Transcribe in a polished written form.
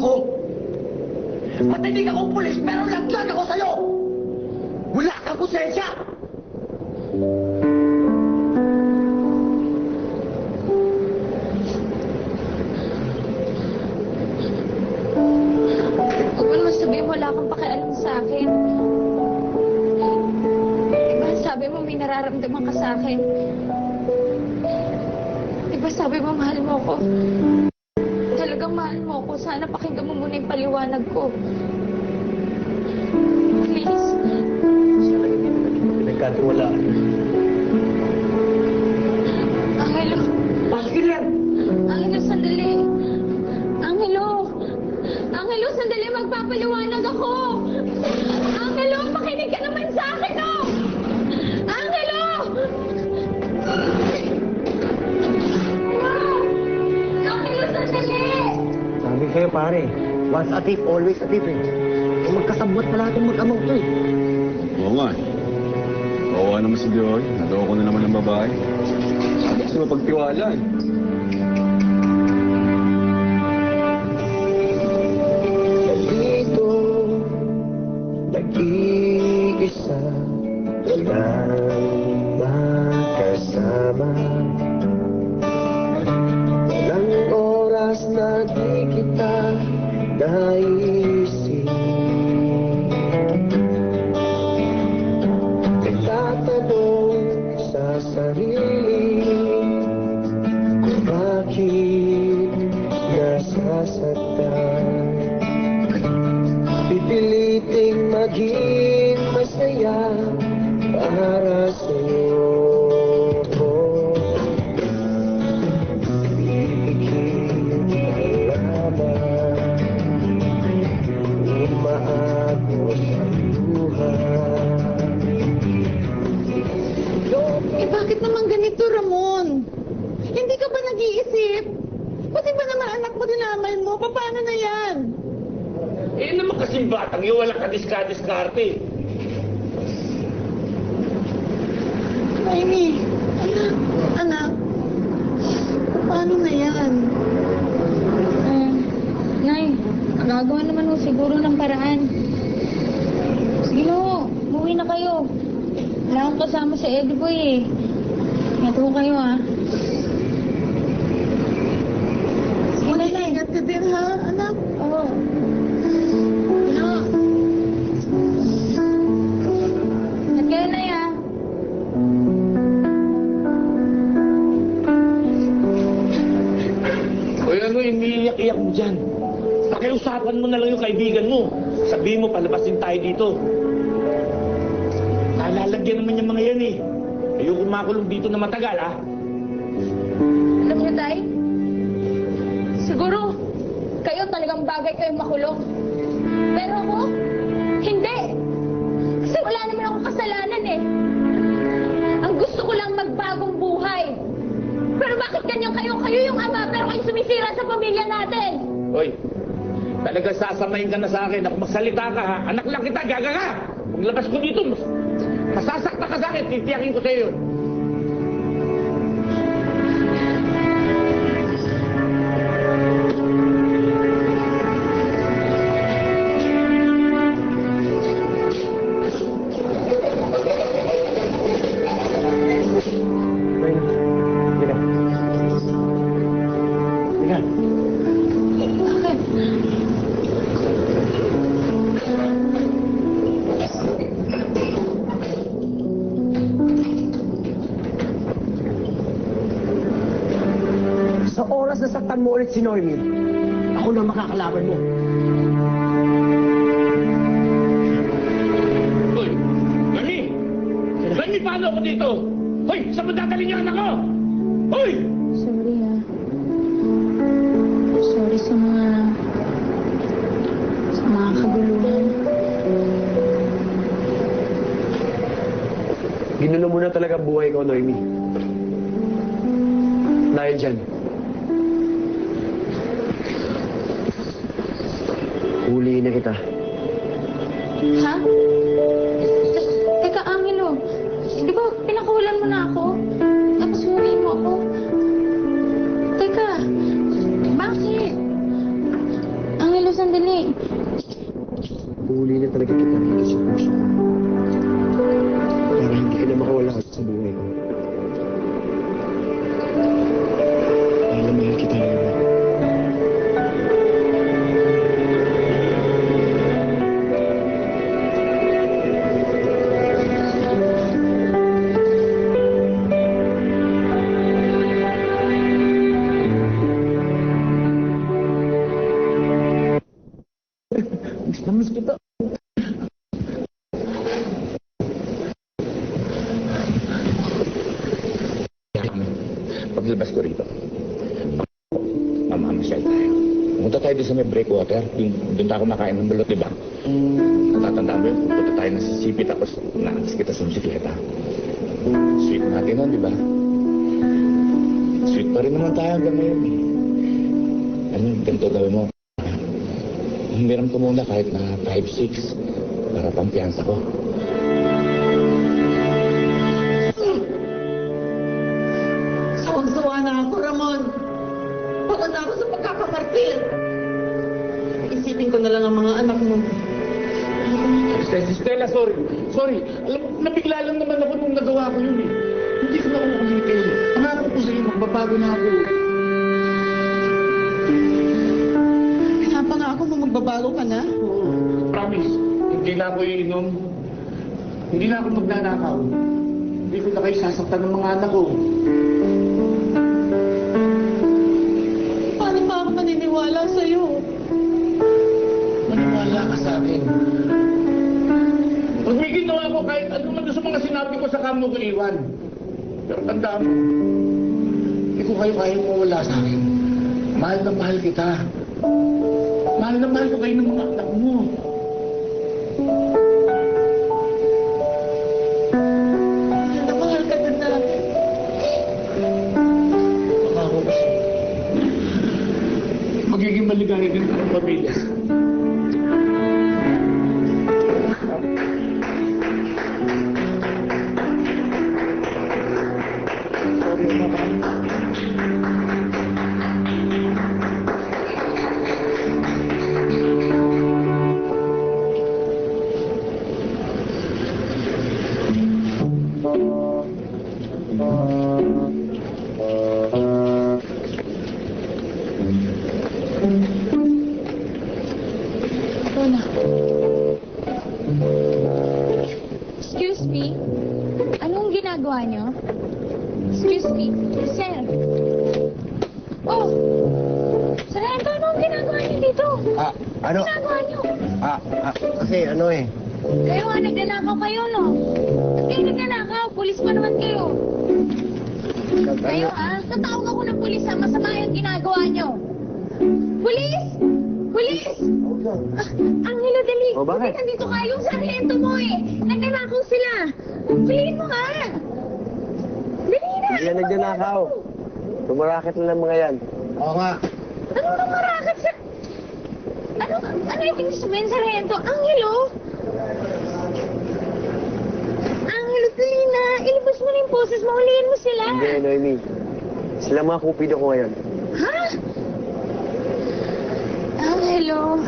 ko. Matinig akong pulis pero laglag ako sa'yo. Wala kang konsensya. Huwag mo naman sabihin wala kang pakialam sa akin. Diba sabi mo may nararamdaman ka sa akin? Diba sabi mo mahal mo ko? Talagang mahal mo ko. Sana pakinggan mo muna yung paliwanag ko. Please. Sana hindi na natin pinagkatiwalaan. Angelo. Pasok yan! Angelo, sandali. Angelo. Angelo, sandali. Magpapaliwanag ako. Angelo, pakinig ka naman sa akin, oh! Angelo! Angelo, sandali! Sabi sa'yo pare, once a thief, always a thief eh. Kung magkasabot pa natin mag-amaw to eh. Oo nga. Oo naman si Joy. Natawa ko na naman ng babae. Sabi kasi mapagtiwala eh. Dito, nag-iisa, walang makasama. Walang oras na di kita naisip. Nagtatanong sa sarili kung bakit nasasaktan. Pipiliting maging masaya para sa'yo. Ibigin alaman, umaagos ang luha. Eh, bakit naman ganito, Ramon? Hindi ka ba nag-iisip? Pati ba naman anak mo dinamal mo? Paano na yan? Eh naman kasing batang yun, walang kadiska-diskarte. Amy, anak, paano na yan? Nay, gagawa naman ho siguro ng paraan. Sige ho, umuwi na kayo. Wala akong kasama sa Eddie Boy eh. Ingat ho kayo ah. Sige na, Nay. Ingat ka din ha, anak. Oo. Ano? Ingat kayo, Nay ah. O ano, iniiyak-iyak mo dyan. Pakiusapan mo na lang yung kaibigan mo. Sabihin mo, palabasin tayo dito. Nalalagyan naman yung mga yan eh. Ayoko makulong dito na matagal, ah. Alam niyo, Tay? Siguro, kayo talagang bagay kayong makulong. Pero ako, hindi. Kasi wala naman akong kasalanan eh. Ang gusto ko lang magbagong buhay. Pero bakit ganyan kayo? Kayo yung ama, pero kayo sumisira sa pamilya natin. Hoy, talagang sasamayin ka na sa akin. Ako magsalita ka, ha? Anak lang kita, gaga ka! Paglabas ko dito, masasakta ka sa akin. Titiyakin ko sa'yo yun. Sa oras na saktan mo ulit si Noemi, ako na makakalaban mo. Hoy, Rami! Rami, paano ako dito? Hoy, saan mo dadalhin yung anak ko? Hoy! Sorry ah. Sorry sa mga kaguluhan. Ginulo mo na talaga ang buhay ko, Noemi. Dahil dyan. Huliin na kita. Ha? Teka, Angelo. Di ba pinakulan mo na ako? Tapos huliin mo ako? Teka, bakit? Angelo, Namiss kita. Paglabas ko rito, mamamasyal tayo. Pumunta tayo doon sa may breakwater. Doon tayo kumakain ng balot, di ba? Natatandaan mo yun, pupunta tayo ng sisipi tapos naangas kita sa bisikleta. Sweet natin nun, di ba? Sweet pa rin naman tayo hanggang ngayon eh. Ano, ganito gawin mo. Humiram ko muna kahit na 5-6 para pampiyansa ko. Sawang-sawa na ako, Ramon. Pagod na ako sa pagkakamartir. Isipin ko na lang ang mga anak mo. Stella, sorry. Sorry. Alam mo, nabigla lang naman ako nung nagawa ko yun eh. Hindi ko na uulitin. Pangako ko sa'yo, magbabago na ako. Pinapangako mo magbabago ka na? Oo. Promise, hindi na ako iinom. Hindi na ako magnanakaw. Hindi ko na kayo sasaktan ng mga anak ko. Paano pa ako maniniwala sa'yo? Maniwala ka sa akin. Pag may ginawa ko kahit ano man sa mga sinabi ko sa kamo ko iwan. Pero tandaan mo, hindi ko kayo kayang mawala sa akin. Mahal na mahal kita. Mahal na mahal ko kayo ng mga anak mo. Mahal na mahal ka din namin. Pangako ko sa'yo. Magiging maligaya din ang pamilya. Excuse me? Anong ginagawa niyo? Excuse me? Sir? Oh! Sarento, anong ginagawa niyo dito? Ano? Ginagawa niyo? Kasi ano eh. Kayo nga, nagnanakaw kayo, no? Ba't kayo nagnanakaw? Pulis pa naman kayo. Kayo, tatawag ako ng pulis, masama yung ginagawa niyo. Pulis! Pulis! Angelo, dali. Oh, bakit? Nandito ka, yung sarhento mo eh. Nagnanakaw sila. Huliin mo nga. Dali na. Hindi yan nagnanakaw. Tumaraket lang ng mga yan. Oo nga. Ano nang marakit sa... Ano yung tinisumin, sarhento? Angelo? Angelo, dali na. Ilabas mo na yung poses mo. Huliin mo sila. Hindi, Noemi. Sila mga kupido ko ngayon. Ha? Angelo.